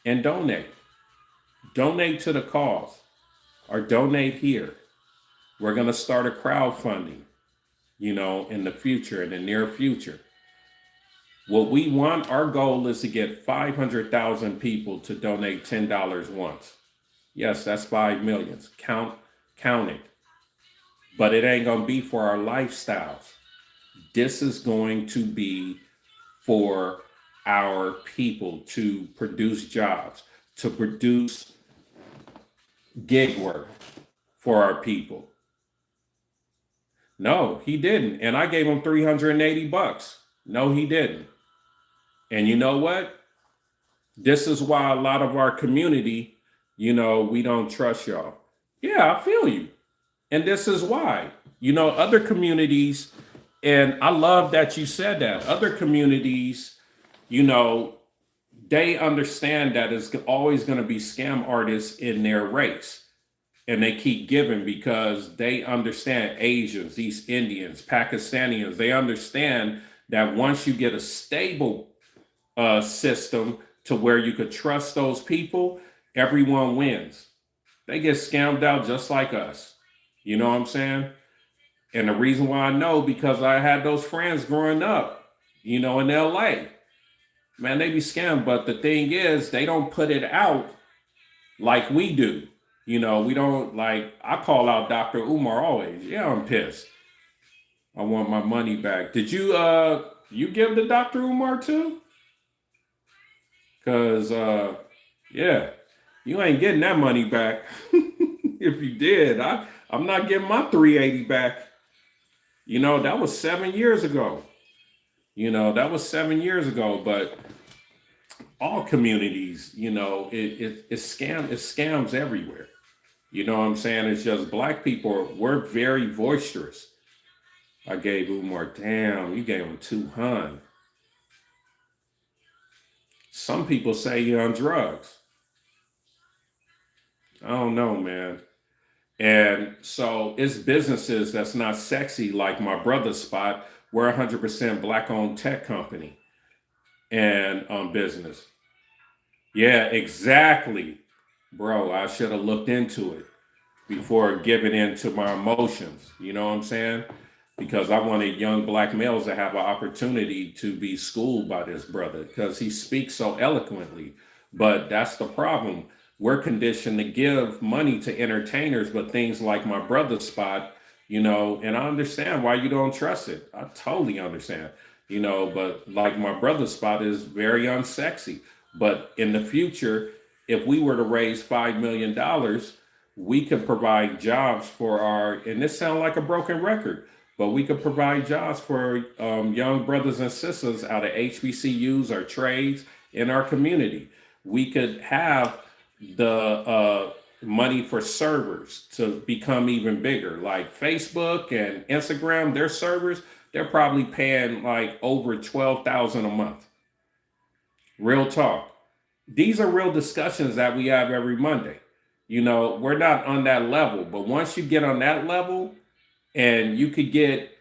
and donate. Donate to the cause or donate here. We're going to start a crowdfunding, in the future, in the near future. What we want, our goal is to get 500,000 people to donate $10 once. Yes, that's 5 million. Count it. But it ain't going to be for our lifestyles. This is going to be for our people to produce jobs, to produce gig work for our people. No, he didn't. And I gave him $380. No, he didn't. And you know what? This is why a lot of our community, we don't trust y'all. Yeah, I feel you. And this is why, other communities, and I love that you said that, other communities, they understand that it's always going to be scam artists in their race. And they keep giving because they understand Asians, East Indians, Pakistanis. They understand that once you get a stable system to where you could trust those people, everyone wins. They get scammed out just like us. You know what I'm saying? And the reason why I know, because I had those friends growing up, in LA. Man, they be scammed. But the thing is, they don't put it out like we do. We don't I call out Dr. Umar always. Yeah, I'm pissed. I want my money back. Did you give the Dr. Umar too? Cause yeah, you ain't getting that money back. If you did, I'm not getting my 380 back. That was 7 years ago. That was 7 years ago. But all communities, it's scams everywhere. You know what I'm saying? It's just black people, we're very boisterous. I gave Umar, damn, you gave him 200. Some people say you're on drugs. I don't know, man. And so it's businesses that's not sexy, like my brother's spot. We're 100% black owned tech company and business. Yeah, exactly. Bro, I should have looked into it before giving in to my emotions. You know what I'm saying? Because I wanted young black males to have an opportunity to be schooled by this brother because he speaks so eloquently. But that's the problem. We're conditioned to give money to entertainers, but things like my brother's spot, and I understand why you don't trust it. I totally understand, but like my brother's spot is very unsexy. But in the future, if we were to raise $5 million, we could provide jobs for and this sounds like a broken record, but we could provide jobs for young brothers and sisters out of HBCUs or trades in our community. We could have the money for servers to become even bigger, like Facebook and Instagram. Their servers, they're probably paying like over 12,000 a month. Real talk. These are real discussions that we have every Monday. We're not on that level, but once you get on that level and you could get,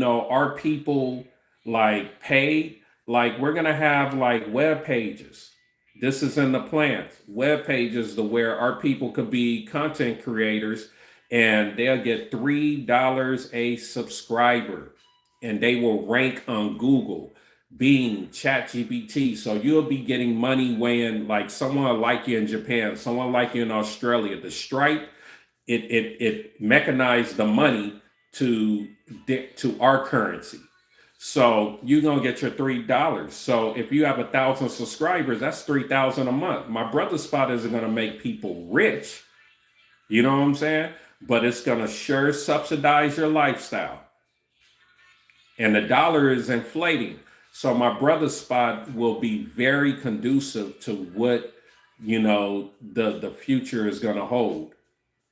our people like paid, like we're going to have like web pages. This is in the plans. Web pages to where our people could be content creators and they'll get $3 a subscriber and they will rank on Google, Bing, ChatGPT. So you'll be getting money when like someone like you in Japan, someone like you in Australia, the Stripe, it mechanized the money to our currency. So you're gonna get your $3. So if you have 1,000 subscribers, that's 3,000 a month. My brother's spot isn't gonna make people rich, you know what I'm saying? But it's gonna sure subsidize your lifestyle. And the dollar is inflating. So my brother's spot will be very conducive to what the future is gonna hold.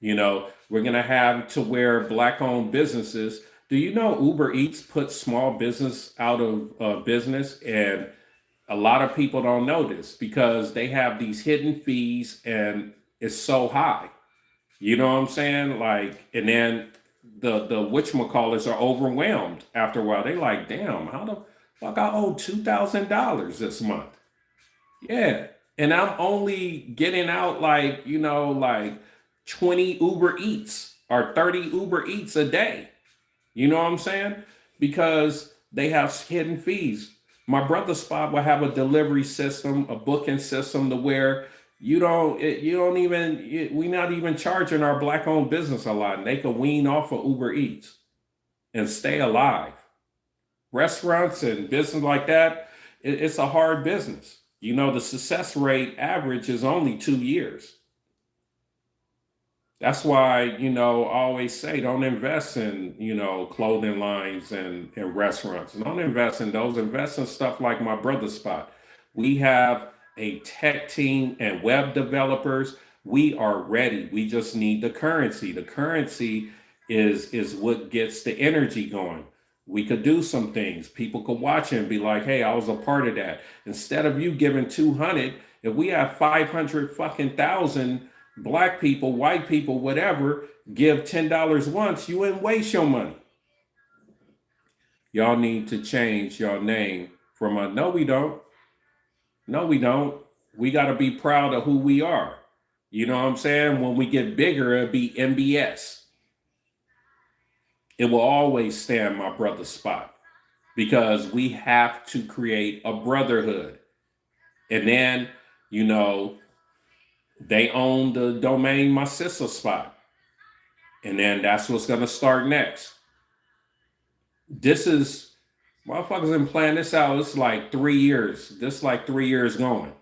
We're going to have to where black owned businesses. Do you know Uber Eats puts small business out of business? And a lot of people don't know this because they have these hidden fees and it's so high. You know what I'm saying? Like, and then the whatchamacallits are overwhelmed after a while. They like, damn, how the fuck I owe $2,000 this month? Yeah. And I'm only getting out like, like 20 Uber Eats or 30 Uber Eats a day. You know what I'm saying? Because they have hidden fees. My brother's spot will have a delivery system, a booking system to where we're not even charging our black owned business a lot. And they can wean off of Uber Eats and stay alive. Restaurants and business like that, it's a hard business. The success rate average is only 2 years. That's why, I always say don't invest in, clothing lines and restaurants. Don't invest in those. Invest in stuff like my brother's spot. We have a tech team and web developers. We are ready. We just need the currency. The currency is what gets the energy going. We could do some things. People could watch it and be like, hey, I was a part of that. Instead of you giving 200, if we have 500 fucking thousand black people, white people, whatever, give $10 once, you wouldn't waste your money. Y'all need to change your name from a no, we don't. No, we don't. We got to be proud of who we are. You know what I'm saying? When we get bigger, it'll be MBS. It will always stand my brother's spot because we have to create a brotherhood. And then, they own the domain my sister spot. And then that's what's going to start next. This motherfuckers been planning this out. It's like 3 years. This is like 3 years going.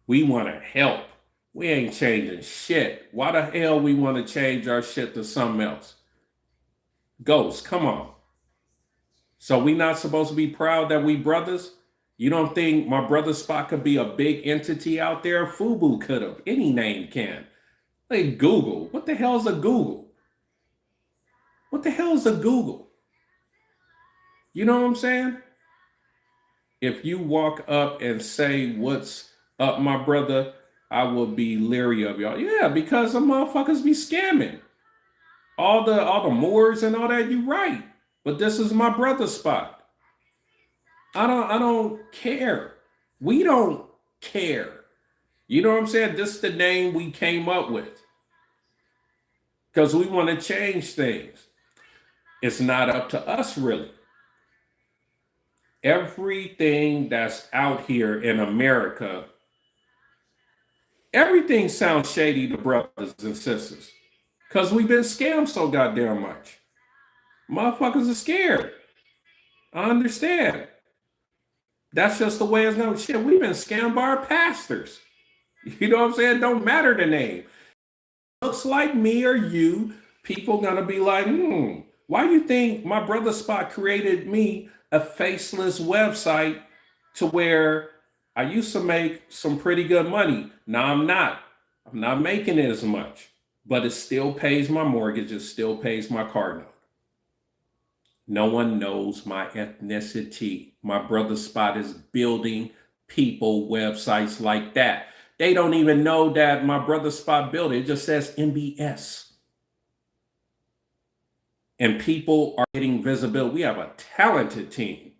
We want to help. We ain't changing shit. Why the hell we want to change our shit to something else? Ghost, come on. So we not supposed to be proud that we brothers? You don't think my brother Spot could be a big entity out there? Fubu could have. Any name can. Like Google. What the hell's a Google? What the hell is a Google? You know what I'm saying? If you walk up and say, "What's up, my brother?" I will be leery of y'all. Yeah, because the motherfuckers be scamming. All the Moors and all that, you right. But this is my brother Spot. I don't care. We don't care. You know what I'm saying? This is the name we came up with. Because we want to change things. It's not up to us really. Everything that's out here in America, everything sounds shady to brothers and sisters. Because we've been scammed so goddamn much. Motherfuckers are scared. I understand. That's just the way it's going. Shit, we've been scammed by our pastors. You know what I'm saying? Don't matter the name. Looks like me or you, people gonna be like, why you think my brother Spot created me a faceless website to where I used to make some pretty good money? Now I'm not. I'm not making it as much, but it still pays my mortgage. It still pays my car note. No one knows my ethnicity. My brother Spot is building people websites like that. They don't even know that my brother Spot built it. It just says MBS. And people are getting visibility. We have a talented team.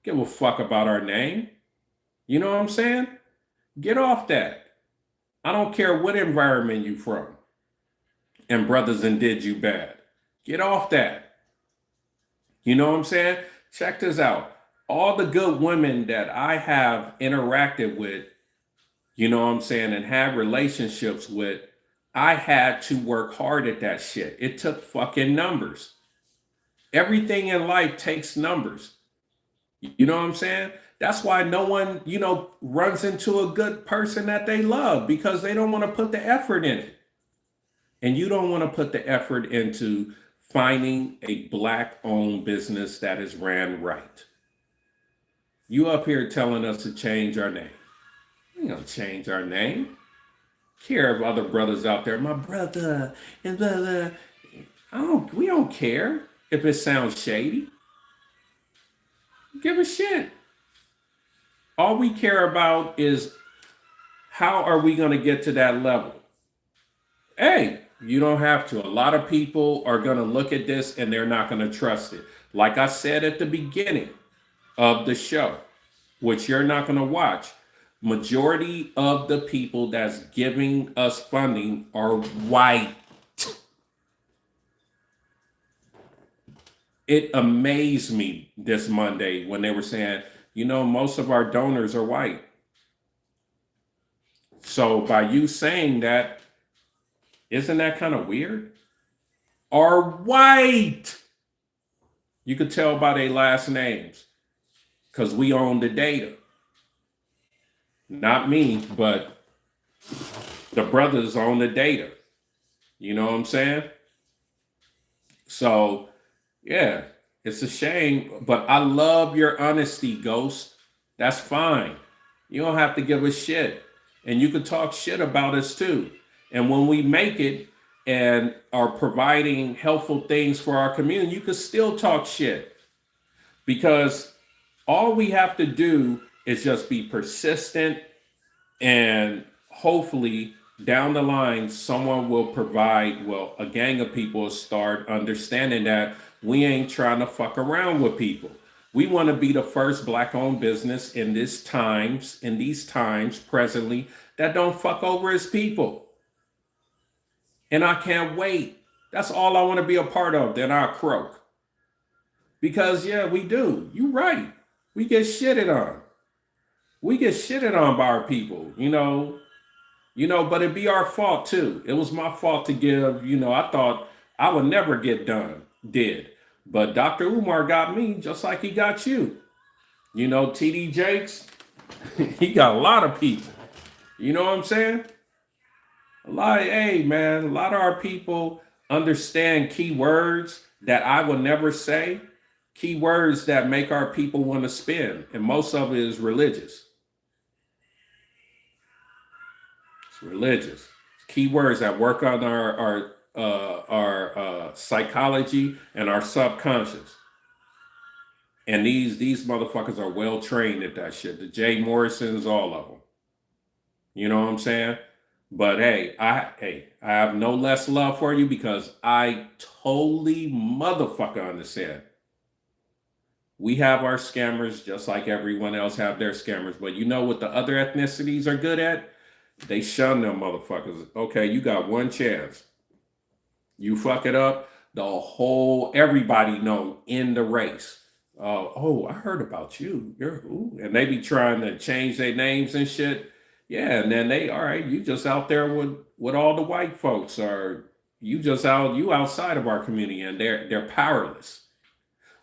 Give a fuck about our name. You know what I'm saying? Get off that. I don't care what environment you from. And brothers and did you bad. Get off that. You know what I'm saying? Check this out. All the good women that I have interacted with, you know what I'm saying, and have relationships with, I had to work hard at that shit. It took fucking numbers. Everything in life takes numbers. You know what I'm saying? That's why no one, runs into a good person that they love, because they don't want to put the effort in it. And you don't want to put the effort into finding a Black-owned business that is ran right. You up here telling us to change our name. We ain't gonna change our name. Care of other brothers out there, my brother and blah, blah. We don't care if it sounds shady. Give a shit. All we care about is how are we gonna get to that level? Hey, you don't have to. A lot of people are gonna look at this and they're not gonna trust it. Like I said at the beginning of the show, which you're not gonna watch, majority of the people that's giving us funding are white. It amazed me this Monday when they were saying, most of our donors are white. So by you saying that, isn't that kind of weird? Are white. You could tell by their last names because we own the data. Not me, but the brothers own the data. You know what I'm saying? So, yeah, it's a shame, but I love your honesty, Ghost. That's fine. You don't have to give a shit. And you can talk shit about us too. And when we make it and are providing helpful things for our community, you can still talk shit. Because all we have to do is just be persistent, and hopefully down the line, someone will provide, a gang of people will start understanding that we ain't trying to fuck around with people. We want to be the first Black-owned business in these times presently that don't fuck over its people. And I can't wait. That's all I want to be a part of. Then I'll croak. Because, yeah, we do. You're right. We get shitted on. We get shitted on by our people, but it'd be our fault too. It was my fault to give, I thought I would never get did. But Dr. Umar got me just like he got you. TD Jakes, he got a lot of people. You know what I'm saying? Hey man, a lot of our people understand key words that I will never say, key words that make our people want to spend, and most of it is religious. It's religious. It's key words that work on our psychology and our subconscious. And these motherfuckers are well trained at that shit. The Jay Morrisons, all of them. You know what I'm saying? But I have no less love for you because I totally motherfucker understand. We have our scammers just like everyone else have their scammers. But you know what the other ethnicities are good at? They shun them motherfuckers. Okay, you got one chance. You fuck it up, everybody know in the race. Oh, I heard about you. You're who? And they be trying to change their names and shit. Yeah, and then all right, you just out there with all the white folks, or you outside of our community, and they're powerless.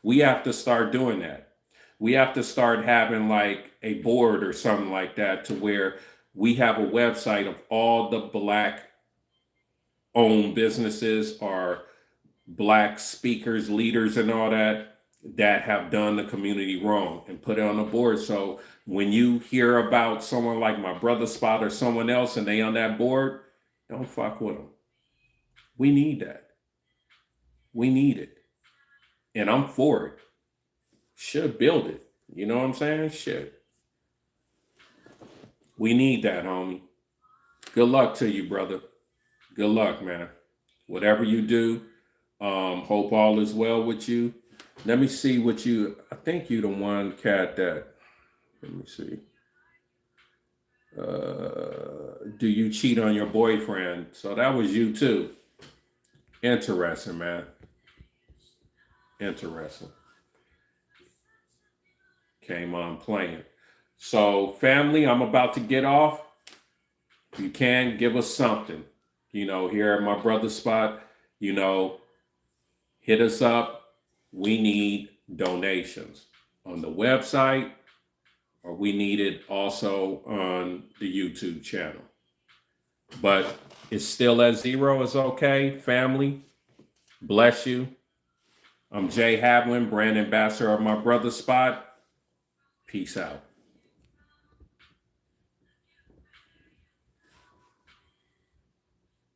We have to start doing that. We have to start having like a board or something like that to where we have a website of all the black owned businesses or black speakers, leaders, and all that have done the community wrong, and put it on the board. So when you hear about someone like my brother Spot or someone else and they on that board, don't fuck with them. We need that. We need it. And I'm for it. Should build it. You know what I'm saying? Shit. We need that, homie. Good luck to you, brother. Good luck, man. Whatever you do, hope all is well with you. Let me see I think you the one cat that, let me see. Do you cheat on your boyfriend? So that was you too. Interesting, man. Interesting. Came on playing. So, family, I'm about to get off. If you can, give us something. Here at my brother's spot, hit us up. We need donations on the website, or we need it also on the YouTube channel. But it's still at zero. It's okay. Family, bless you. I'm Jay Hadwinn, brand ambassador of my brother's spot. Peace out.